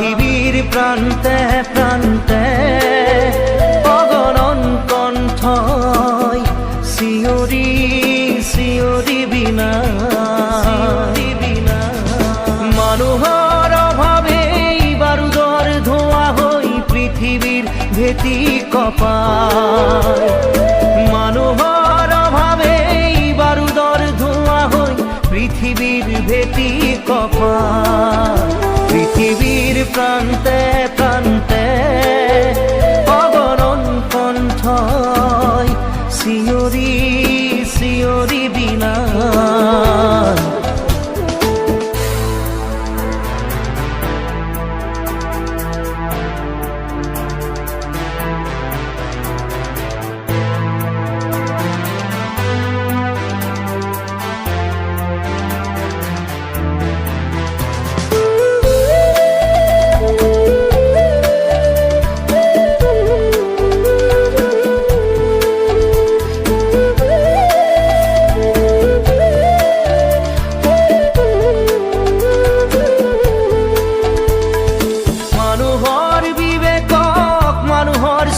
পৃথিবীর প্রান্তে প্রান্তে অগণন কণ্ঠই শিয়রি শিয়রি বিনা মানুহৰ অভাৱে বাৰুদৰ ধোঁৱা হৈ পৃথিৱীৰ ভেটি কঁপায়। মানুহৰ অভাৱে বাৰুদৰ ধোঁৱা হৈ পৃথিৱীৰ ভেটি কঁপায়। পৃথিৱীৰ প্ৰান্তে প্ৰান্তে অগণন কণ্ঠই শিয়ৰি শিয়ৰি বিনা।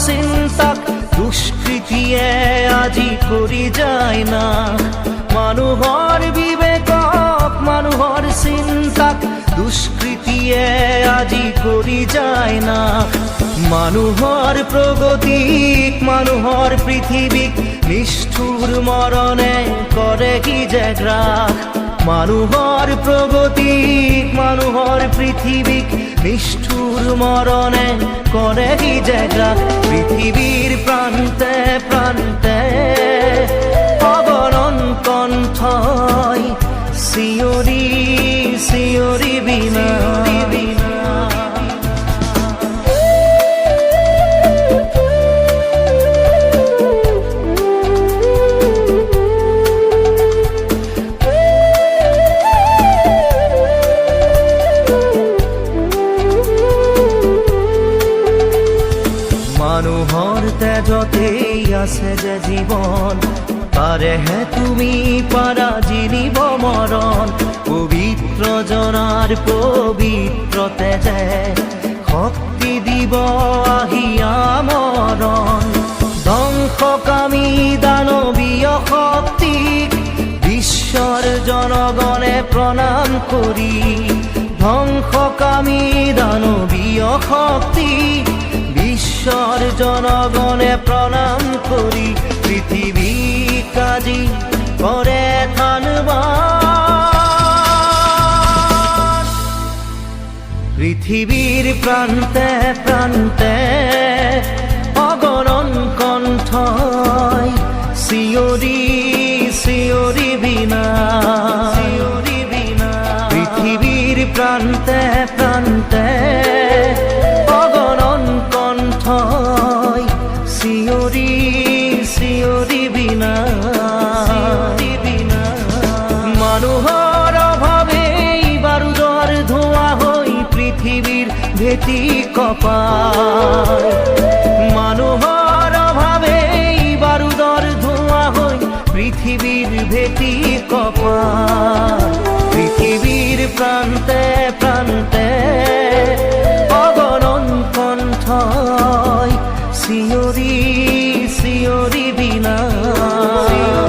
চিন্তাক দুষ্কৃতিয়ে আজি কৰি যায় না। মানুহৰ বিবেকক মানুহৰ চিন্তাক দুষ্কৃতিয়ে আজি কৰি যায় না। মানুহৰ প্ৰগতিক মানুহৰ পৃথিৱীক নিষ্ঠুৰ মৰণে কৰে কি যে গ্ৰাস। মানুহৰ প্ৰগতিক মানুহৰ পৃথিৱীক নিষ্ঠুৰ মৰণে কৰে কি যে গ্ৰাস। পৃথিৱীৰ প্ৰান্তে প্ৰান্তে অগণন কণ্ঠই শিয়ৰি শিয়ৰি বিনা। মানুহৰ তেজতেই আছে যে জীৱন, তাৰেহে তুমি পাৰা জিনিব মৰণ। পবিত্ৰ জনাৰ পবিত্ৰ তেজে শক্তি দিব আহিয়া মৰণ। ধ্বংসকামী দানৱীয় শক্তিক বিশ্বৰ জনগণে প্ৰণাম কৰি। ধ্বংসকামী দানৱীয় শক্তিক বিশ্বৰ জনগণে প্ৰণাম কৰি পৃথিৱীক আজি কৰে থানবান। পৃথিৱীৰ প্ৰান্তে প্ৰান্তে অগণন কণ্ঠই শিয়ৰি শিয়ৰি বিনা। পৃথিৱীৰ প্ৰান্তে প্ৰান্তে অগণন কণ্ঠই শিয়ৰি শিয়ৰি বিনা। মানুহৰ অভাৱে বাৰুদৰ ধোঁৱা হৈ পৃথিৱীৰ ভেটি কঁপায়। মানুহৰ অভাৱে বাৰুদৰ ধোঁৱা হৈ পৃথিৱীৰ ভেটি কঁপায়। পৃথিৱীৰ প্ৰান্তে প্ৰান্তে অগণন কণ্ঠই শিয়ৰি